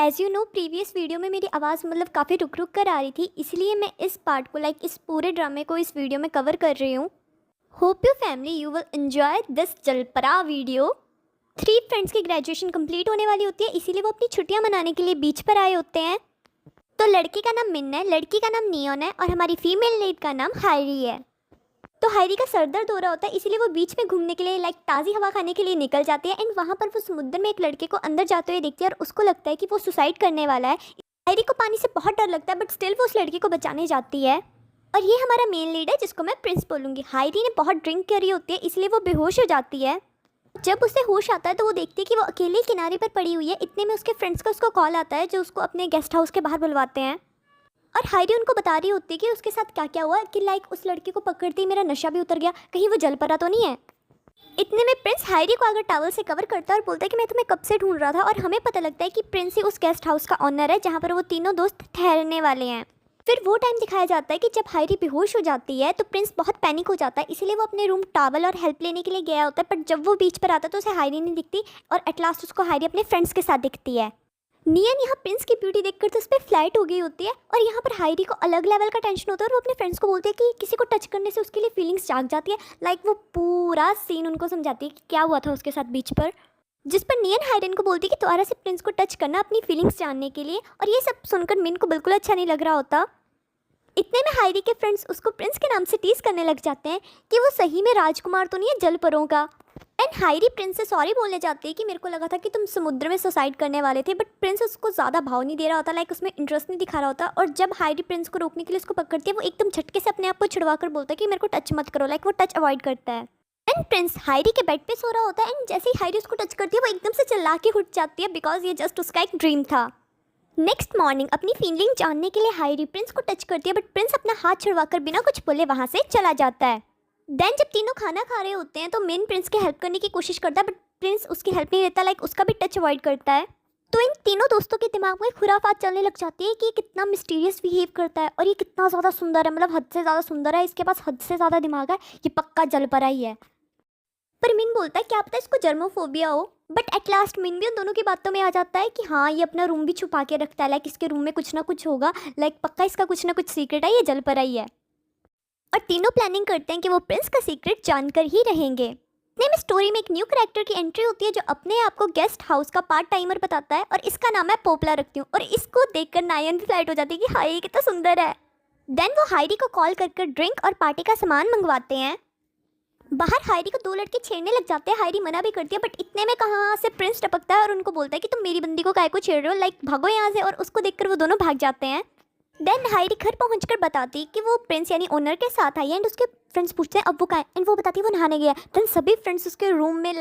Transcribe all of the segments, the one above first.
As you know previous video में मेरी आवाज़ काफ़ी रुक रुक कर आ रही थी, इसलिए मैं इस पार्ट को इस पूरे ड्रामे को इस वीडियो में कवर कर रही हूँ। Hope you family you will enjoy this जलपरा वीडियो। 3 फ्रेंड्स की ग्रेजुएशन कंप्लीट होने वाली होती है, इसीलिए वो अपनी छुट्टियाँ मनाने के लिए बीच पर आए होते हैं। तो लड़के का नाम मिन है, लड़की का नाम नियॉन है और हमारी फीमेल लीड का नाम हायरी है। तो हायरी का सर दर्द हो रहा होता है, इसीलिए वो बीच में घूमने के लिए ताज़ी हवा खाने के लिए निकल जाती है। एंड वहाँ पर वो समुद्र में एक लड़के को अंदर जाते हुए देखती है और उसको लगता है कि वो सुसाइड करने वाला है। हायरी को पानी से बहुत डर लगता है, बट स्टिल वो उस लड़के को बचाने जाती है। और ये हमारा मेन लीड है जिसको मैं प्रिंस बोलूँगी। हायरी ने बहुत ड्रिंक करी होती है, इसलिए वो बेहोश हो जाती है। जब उसे होश आता है तो वो देखती है कि वो अकेले किनारे पर पड़ी हुई है। इतने में उसके फ्रेंड्स का उसको कॉल आता है जो उसको अपने गेस्ट हाउस के बाहर बुलवाते हैं। और हायरी उनको बता रही होती है कि उसके साथ क्या क्या हुआ, कि उस लड़के को पकड़ती मेरा नशा भी उतर गया, कहीं वो जल पड़ा तो नहीं है। इतने में प्रिंस हायरी को अगर टॉवल से कवर करता है और बोलता है कि मैं तुम्हें कब से ढूंढ रहा था। और हमें पता लगता है कि प्रिंस ही उस गेस्ट हाउस का ऑनर है जहाँ पर वो तीनों दोस्त ठहरने वाले हैं। फिर वो टाइम दिखाया जाता है कि जब हायरी बेहोश हो जाती है तो प्रिंस बहुत पैनिक हो जाता है, इसीलिए वो अपने रूम टॉवल और हेल्प लेने के लिए गया होता है। बट जब वो बीच पर आता है तो उसे हायरी नहीं दिखती और एट लास्ट उसको हायरी अपने फ्रेंड्स के साथ दिखती है। नियन यहाँ प्रिंस की ब्यूटी देखकर तो उस पर फ्लैट हो गई होती है और यहाँ पर हायरी को अलग लेवल का टेंशन होता है और वो अपने फ्रेंड्स को बोलती है कि किसी को टच करने से उसके लिए फीलिंग्स जाग जाती है। वो पूरा सीन उनको समझाती है कि क्या हुआ था उसके साथ बीच पर, जिस पर नियन हायरन को बोलती है कि दोबारा से प्रिंस को टच करना अपनी फीलिंग्स जानने के लिए। और ये सब सुनकर मिन को बिल्कुल अच्छा नहीं लग रहा होता। इतने में हायरी के फ्रेंड्स उसको प्रिंस के नाम से टीज करने लग जाते हैं कि वो सही में राजकुमार तो नहीं है जलपरों का। एंड हायरी प्रिंस से सॉरी बोलने जाती है कि मेरे को लगा था कि तुम समुद्र में सुसाइड करने वाले थे। बट प्रिंस उसको ज़्यादा भाव नहीं दे रहा होता, उसमें इंटरेस्ट नहीं दिखा रहा होता। और जब हायरी प्रिंस को रोकने के लिए उसको पकड़ती है, वो एकदम झटके से अपने आप को छुड़वा कर बोलता है कि मेरे को टच मत करो। वो टच अवॉइड करता है। एंड प्रिंस हायरी के बेड पे सो रहा होता है एंड जैसे ही हायरी उसको टच करती है वो एकदम से चिल्ला के उठ जाती है, बिकॉज ये जस्ट उसका एक ड्रीम था। नेक्स्ट मॉर्निंग अपनी फीलिंग जानने के लिए हायरी प्रिंस को टच करती है, बट प्रिंस अपना हाथ छुड़वाकर बिना कुछ बोले वहाँ से चला जाता है। देन जब तीनों खाना खा रहे होते हैं तो मेन प्रिंस की हेल्प करने की कोशिश करता है, बट प्रिंस उसकी हेल्प नहीं लेता, उसका भी टच अवॉइड करता है। तो इन तीनों दोस्तों के दिमाग में खुराफात चलने लग जाती है कि ये कितना मिस्टीरियस बिहेव करता है और ये कितना ज़्यादा सुंदर है, हद से ज़्यादा सुंदर है, इसके पास हद से ज़्यादा दिमाग है, ये पक्का जलपरा ही है। पर मिन बोलता है क्या पता इसको जर्मोफोबिया हो। बट एट लास्ट मिन भी उन दोनों की बातों में आ जाता है कि हाँ ये अपना रूम भी छुपा के रखता है, इसके रूम में कुछ ना कुछ होगा, पक्का इसका कुछ ना कुछ सीक्रेट है, ये जलपरा ही है। और तीनों प्लानिंग करते हैं कि वो प्रिंस का सीक्रेट जानकर ही रहेंगे। इतने में स्टोरी में एक न्यू कैरेक्टर की एंट्री होती है जो अपने आप को गेस्ट हाउस का पार्ट टाइमर बताता है और इसका नाम है पोपला रखती हूँ। और इसको देखकर नायन भी फ्लाइट हो जाती है कि हाय ये कितना सुंदर है। देन वो हायरी को कॉल कर ड्रिंक और पार्टी का सामान मंगवाते हैं। बाहर हायरी को 2 लड़के छेड़ने लग जाते हैं, हायरी मना भी करती है, बट इतने में कहाँ से प्रिंस टपकता है और उनको बोलता है कि तुम मेरी बंदी को काहे को छेड़ रहे हो, भागो यहाँ से। और उसको देखकर वो दोनों भाग जाते हैं। देन हायरी घर पहुंचकर बताती कि वो प्रिंस यानी ओनर के साथ आई है एंड उसके फ्रेंड्स पूछते हैं अब वो कहाँ है, एंड वो बताती है वो नहाने गया। देन सभी फ्रेंड्स उसके रूम में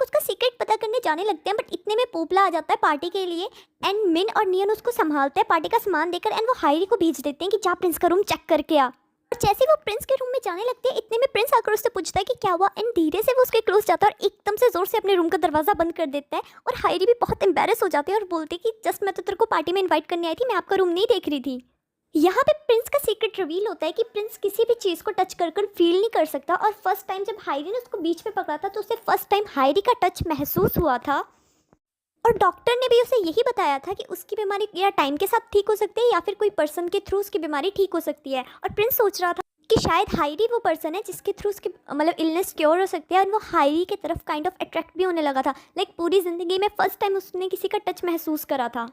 उसका सीक्रेट पता करने जाने लगते हैं, बट इतने में पोपला आ जाता है पार्टी के लिए एंड मिन और नियन उसको संभालते हैं पार्टी का सामान देकर एंड वो हायरी को भेज देते हैं कि जा प्रिंस का रूम चेक करके आ। और जैसे वो प्रिंस के रूम में जाने लगती है, इतने में प्रिंस आकर उससे पूछता है कि क्या हुआ एंड धीरे से वो उसके क्लोज जाता है और एकदम से जोर से अपने रूम का दरवाजा बंद कर देता है। और हायरी भी बहुत एम्बेरस हो जाती है और बोलती है कि जस्ट मैं तो तेरे को पार्टी में इन्वाइट करने आई थी, मैं आपका रूम नहीं देख रही थी। यहाँ पे प्रिंस का सीक्रेट रिवील होता है कि प्रिंस किसी भी चीज़ को टच कर फील नहीं कर सकता। और फर्स्ट टाइम जब हायरी ने उसको बीच पे पकड़ा था तो उसे फर्स्ट टाइम हायरी का टच महसूस हुआ था। और डॉक्टर ने भी उसे यही बताया था कि उसकी बीमारी या टाइम के साथ ठीक हो सकती है या फिर कोई पर्सन के थ्रू उसकी बीमारी ठीक हो सकती है। और प्रिंस सोच रहा था कि शायद हायरी वो पर्सन है जिसके थ्रू उसकी इलनेस क्योर हो सकती है। और वो हायरी की तरफ काइंड ऑफ अट्रैक्ट भी होने लगा था। पूरी ज़िंदगी में फर्स्ट टाइम उसने किसी का टच महसूस करा था।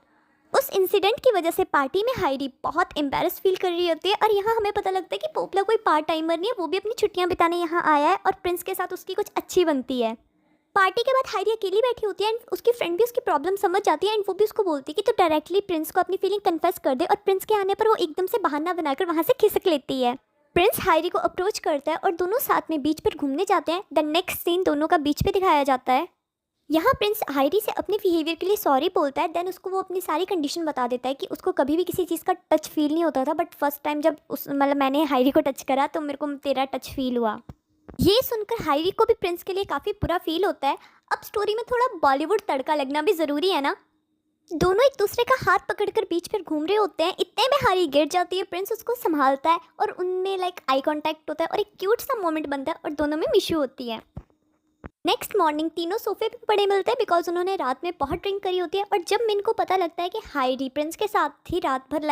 उस इंसिडेंट की वजह से पार्टी में हायरी बहुत एम्बेरस फील कर रही होती है। और यहाँ हमें पता लगता है कि पोपला कोई पार्ट टाइमर नहीं है, वो भी अपनी छुट्टियाँ बिताने यहाँ आया है और प्रिंस के साथ उसकी कुछ अच्छी बनती है। पार्टी के बाद हायरी अकेली बैठी होती है एंड उसकी फ्रेंड भी उसकी प्रॉब्लम समझ जाती है एंड वो भी उसको बोलती है कि तो डायरेक्टली प्रिंस को अपनी फीलिंग कन्फेस कर दे। और प्रिंस के आने पर वो एकदम से बहाना बनाकर वहाँ से खिसक लेती है। प्रिंस हायरी को अप्रोच करता है और दोनों साथ में बीच पर घूमने जाते हैं। द नेक्स्ट सीन दोनों का बीच पे दिखाया जाता है। यहाँ प्रिंस हायरी से अपने बिहेवियर के लिए सॉरी बोलता है। देन उसको वो अपनी सारी कंडीशन बता देता है कि उसको कभी भी किसी चीज़ का टच फील नहीं होता था, बट फर्स्ट टाइम जब मैंने हायरी को टच करा तो मेरे को तेरा टच फील हुआ। ये सुनकर हायरी को भी प्रिंस के लिए काफ़ी बुरा फील होता है। अब स्टोरी में थोड़ा बॉलीवुड तड़का लगना भी ज़रूरी है ना। दोनों एक दूसरे का हाथ पकड़कर बीच पर घूम रहे होते हैं। इतने में हायरी गिर जाती है, प्रिंस उसको संभालता है और उनमें आई कांटेक्ट होता है और एक क्यूट सा मोमेंट बनता है और दोनों में मिशू होती है। नेक्स्ट मॉर्निंग तीनों सोफे पे पड़े मिलते हैं बिकॉज उन्होंने रात में बहुत ड्रिंक करी होती है। और जब मिन को पता लगता है कि हाइडी प्रिंस के साथ थी रात भर,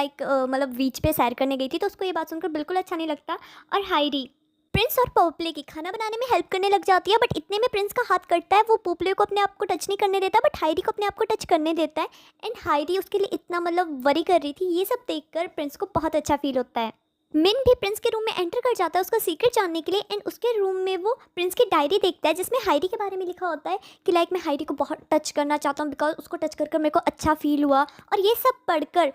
मतलब बीच पे सैर करने गई थी, तो उसको ये बात सुनकर बिल्कुल अच्छा नहीं लगता। और हाइडी प्रिंस और पोपले की खाना बनाने में हेल्प करने लग जाती है। बट इतने में प्रिंस का हाथ कटता है, वो पोपले को अपने आप को टच नहीं करने देता बट हाइडी को अपने आप को टच करने देता है। एंड हाइडी उसके लिए इतना मतलब वरी कर रही थी। ये सब देखकर प्रिंस को बहुत अच्छा फील होता है। मिन भी प्रिंस के रूम में एंटर कर जाता है उसका सीक्रेट जानने के लिए। एंड उसके रूम में वो प्रिंस की डायरी देखता है जिसमें हाइडी के बारे में लिखा होता है कि मैं हाइडी को बहुत टच करना चाहता हूँ बिकॉज उसको टच कर मेरे को अच्छा फील हुआ। और ये सब पढ़कर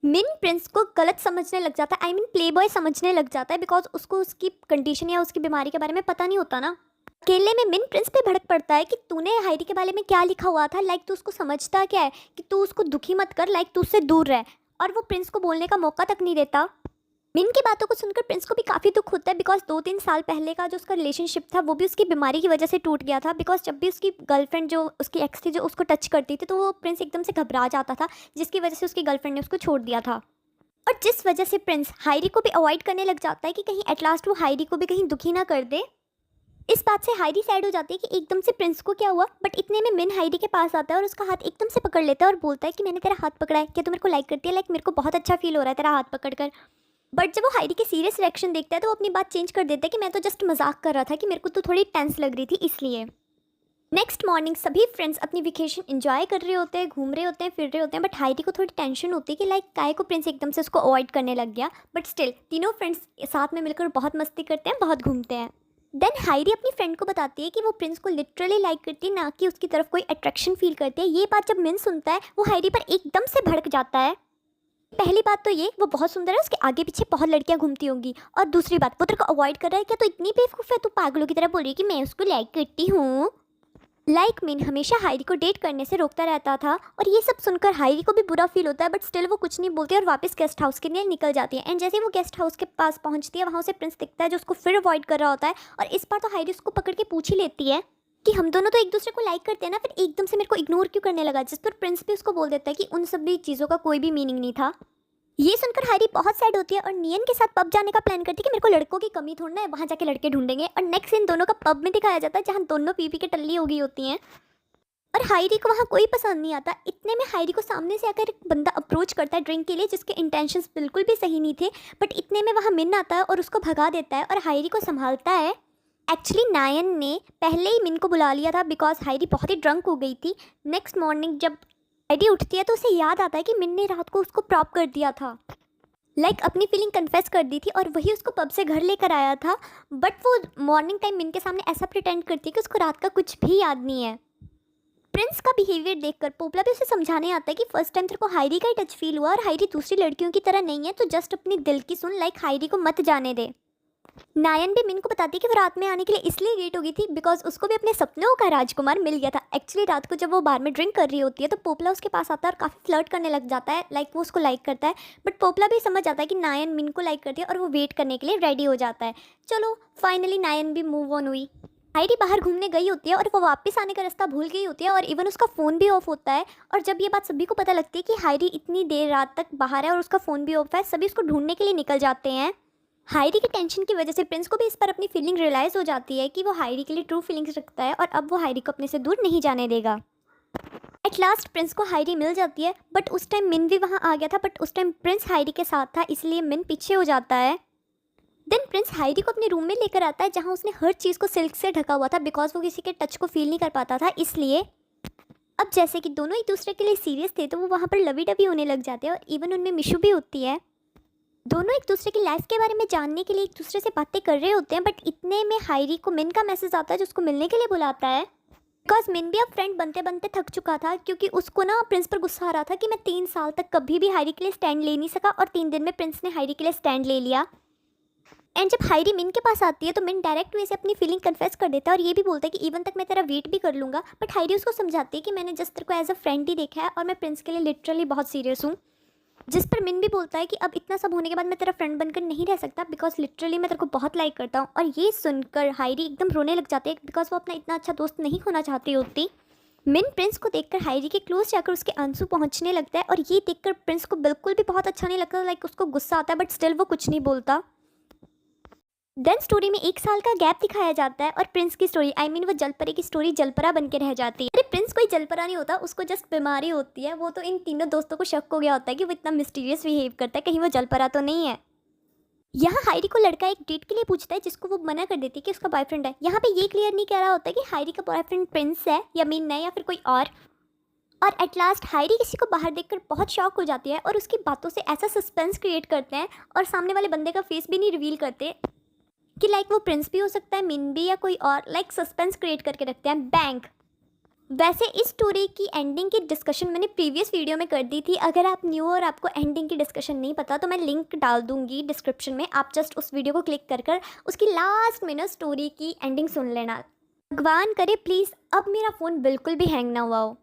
मिन प्रिंस को गलत समझने लग जाता है, आई मीन प्ले बॉय समझने लग जाता है बिकॉज उसको उसकी कंडीशन या उसकी बीमारी के बारे में पता नहीं होता ना। अकेले में मिन प्रिंस पे भड़क पड़ता है कि तूने हाइडी के बारे में क्या लिखा हुआ था, तू उसको समझता क्या है कि तू उसको दुखी मत कर, तू उससे दूर रह। और वो प्रिंस को बोलने का मौका तक नहीं देता। मिन की बातों को सुनकर प्रिंस को भी काफ़ी दुख होता है बिकॉज 2-3 साल पहले का जो उसका रिलेशनशिप था वो भी उसकी बीमारी की वजह से टूट गया था। बिकॉज जब भी उसकी गर्लफ्रेंड जो उसकी एक्स थी जो उसको टच करती थी तो वो प्रिंस एकदम से घबरा जाता था, जिसकी वजह से उसकी गर्लफ्रेंड ने उसको छोड़ दिया था। और जिस वजह से प्रिंस हाइडी को भी अवॉइड करने लग जाता है कि कहीं एट लास्ट वो हाइडी को भी कहीं दुखी ना कर दे। इस बात से हाइडी सैड हो जाती है कि एकदम से प्रिंस को क्या हुआ। बट इतने में मिन हाइडी के पास आता है और उसका हाथ एकदम से पकड़ लेता है और बोलता है कि मैंने तेरा हाथ पकड़ा है, क्या तू मेरे को लाइक करती है, मेरे को बहुत अच्छा फील हो रहा है तेरा हाथ पकड़कर। बट जब वो हाइडी के सीरियस रिएक्शन देखता है तो वो अपनी बात चेंज कर देता है कि मैं तो जस्ट मजाक कर रहा था, कि मेरे को तो थोड़ी टेंस लग रही थी इसलिए। नेक्स्ट मॉर्निंग सभी फ्रेंड्स अपनी वेकेशन एंजॉय कर रहे होते हैं, घूम रहे होते हैं, फिर रहे होते हैं। बट हाइडी को थोड़ी टेंशन होती है कि काय को प्रिंस एकदम से उसको अवॉइड करने लग गया। बट स्टिल तीनों फ्रेंड्स साथ में मिलकर बहुत मस्ती करते हैं, बहुत घूमते हैं। देन हाइडी अपनी फ्रेंड को बताती है कि वो प्रिंस को लिटरली लाइक करती है, ना कि उसकी तरफ कोई अट्रैक्शन फील करती है। ये बात जब मिन सुनता है वो हाइडी पर एकदम से भड़क जाता है। पहली बात तो ये वो बहुत सुंदर है, उसके आगे पीछे बहुत लड़कियां घूमती होंगी। और दूसरी बात वो तेरे को अवॉइड कर रहा है, क्या तो इतनी बेवकूफ़ है, तू पागलों की तरह बोल रही है कि मैं उसको लाइक करती हूँ। मिन हमेशा हाइडी को डेट करने से रोकता रहता था और ये सब सुनकर हाइडी को भी बुरा फील होता है। बट स्टिल वो कुछ नहीं बोलती और वापस गेस्ट हाउस के लिए निकल जाती है। एंड जैसे ही वो गेस्ट हाउस के पास पहुंचती है वहाँ उसे प्रिंस दिखता है जो उसको फिर अवॉइड कर रहा होता है। और इस बार तो हाइडी उसको पकड़ के पूछ ही लेती है कि हम दोनों तो एक दूसरे को लाइक करते हैं ना, फिर एकदम से मेरे को इग्नोर क्यों करने लगा। जिस पर प्रिंस भी उसको बोल देता है कि उन सभी चीज़ों का कोई भी मीनिंग नहीं था। ये सुनकर हाइडी बहुत सैड होती है और नियन के साथ पब जाने का प्लान करती है कि मेरे को लड़कों की कमी थोड़ा है, वहाँ जाके लड़के ढूंढेंगे। और नेक्स्ट इन दोनों का पब में दिखाया जाता है जहाँ दोनों पी पी के टल्ली हो गई होती हैं और हाइडी को वहाँ कोई पसंद नहीं आता। इतने में हाइडी को सामने से आकर एक बंदा अप्रोच करता है ड्रिंक के लिए जिसके इंटेंशंस बिल्कुल भी सही नहीं थे। बट इतने में वहाँ मिन आता है और उसको भगा देता है और हाइडी को संभालता है। एक्चुअली नायन ने पहले ही मिन को बुला लिया था बिकॉज हाइडी बहुत ही ड्रंक हो गई थी। नेक्स्ट मॉर्निंग जब हाइडी उठती है तो उसे याद आता है कि मिन ने रात को उसको प्रॉप कर दिया था, अपनी फीलिंग कन्फेस कर दी थी और वही उसको पब से घर लेकर आया था। बट वो मॉर्निंग टाइम मिन के सामने ऐसा प्रिटेंड करती है कि उसको रात का कुछ भी याद नहीं है। प्रिंस का बिहेवियर देखकर पोपला भी उसे समझाने आता है कि फर्स्ट टाइम तेरे को हाइडी का ही टच फील हुआ और हाइडी दूसरी लड़कियों की तरह नहीं है, तो जस्ट अपनी दिल की सुन, हाइडी को मत जाने दे। नायन भी मिन को बताती है कि वो रात में आने के लिए इसलिए लेट हो गई थी बिकॉज उसको भी अपने सपनों का राजकुमार मिल गया था। एक्चुअली रात को जब वो बार में ड्रिंक कर रही होती है तो पोपला उसके पास आता है और काफ़ी फ्लर्ट करने लग जाता है, वो उसको लाइक करता है। बट पोपला भी समझ जाता है कि नायन मिन को लाइक करती है और वो वेट करने के लिए रेडी हो जाता है। चलो फाइनली नायन भी मूव ऑन हुई। हाइडी बाहर घूमने गई होती है और वो वापस आने का रास्ता भूल गई होती है और इवन उसका फ़ोन भी ऑफ होता है। और जब ये बात सभी को पता लगती है कि हाइडी इतनी देर रात तक बाहर है और उसका फ़ोन भी ऑफ है, सभी उसको ढूंढने के लिए निकल जाते हैं। हाइडी की टेंशन की वजह से प्रिंस को भी इस पर अपनी फीलिंग रियलाइज़ हो जाती है कि वो हाइडी के लिए ट्रू फीलिंग्स रखता है और अब वो हाइडी को अपने से दूर नहीं जाने देगा। एट लास्ट प्रिंस को हाइडी मिल जाती है बट उस टाइम मिन भी वहाँ आ गया था। बट उस टाइम प्रिंस हाइडी के साथ था इसलिए मिन पीछे हो जाता है। देन प्रिंस हाइडी को अपने रूम में लेकर आता है जहाँ उसने हर चीज़ को सिल्क से ढका हुआ था बिकॉज वो किसी के टच को फील नहीं कर पाता था इसलिए। अब जैसे कि दोनों एक दूसरे के लिए सीरियस थे तो वो वहाँ पर लवी डवी होने लग जाते हैं और इवन उनमें मिशू भी होती है। दोनों एक दूसरे की लाइफ के बारे में जानने के लिए एक दूसरे से बातें कर रहे होते हैं। बट इतने में हाइडी को मिन का मैसेज आता है जो उसको मिलने के लिए बुलाता है बिकॉज मिन भी अब फ्रेंड बनते बनते थक चुका था क्योंकि उसको ना प्रिंस पर गुस्सा आ रहा था कि मैं 3 साल तक कभी भी हाइडी के लिए स्टैंड ले नहीं सका और 3 दिन में प्रिंस ने हाइडी के लिए स्टैंड ले लिया। एंड जब हाइडी मिन के पास आती है तो मिन डायरेक्ट वे से अपनी फीलिंग कन्फेस कर देता है और ये भी बोलता है कि इवन तक मैं तेरा वेट भी कर लूँगा। बट हाइडी उसको समझाती है कि मैंने जस्ट तेरे को एज अ फ्रेंड ही देखा है और मैं प्रिंस के लिए लिटरली बहुत सीरियस हूँ। जिस पर मिन भी बोलता है कि अब इतना सब होने के बाद मैं तेरा फ्रेंड बनकर नहीं रह सकता बिकॉज लिटरली मैं तेरे को बहुत लाइक करता हूँ। और ये सुनकर हाइडी एकदम रोने लग जाती है बिकॉज वो अपना इतना अच्छा दोस्त नहीं होना चाहती होती। मिन प्रिंस को देखकर हाइडी के क्लोज जाकर उसके आंसू पहुँचने लगता है और ये देखकर प्रिंस को बिल्कुल भी बहुत अच्छा नहीं लगता। उसको गुस्सा आता है बट स्टिल वो कुछ नहीं बोलता। देन स्टोरी में 1 साल का गैप दिखाया जाता है और प्रिंस की स्टोरी वो जलपरी की स्टोरी जलपरा बन के रह जाती है। अरे प्रिंस कोई जलपरा नहीं होता, उसको जस्ट बीमारी होती है। वो तो इन तीनों दोस्तों को शक हो गया होता है कि वो इतना मिस्टीरियस बिहेव करता है, कहीं वो जलपरा तो नहीं है। यहाँ हायरी को लड़का एक डेट के लिए पूछता है जिसको वो मना कर देती है कि उसका बॉयफ्रेंड है। यहाँ पे ये क्लियर नहीं कह रहा होता है कि हायरी का बॉयफ्रेंड प्रिंस है या मीन है या फिर कोई और एट लास्ट हायरी किसी को बाहर देखकर बहुत शॉक हो जाती है और उसकी बातों से ऐसा सस्पेंस क्रिएट करते हैं और सामने वाले बंदे का फेस भी नहीं रिवील करते कि लाइक वो प्रिंस भी हो सकता है, मिन भी, या कोई और। लाइक सस्पेंस क्रिएट करके रखते हैं बैंक। वैसे इस स्टोरी की एंडिंग की डिस्कशन मैंने प्रीवियस वीडियो में कर दी थी। अगर आप न्यू और आपको एंडिंग की डिस्कशन नहीं पता तो मैं लिंक डाल दूंगी डिस्क्रिप्शन में, आप जस्ट उस वीडियो को क्लिक कर कर उसकी लास्ट में ना स्टोरी की एंडिंग सुन लेना। भगवान करे प्लीज़ अब मेरा फ़ोन बिल्कुल भी हैंग ना हुआ हो।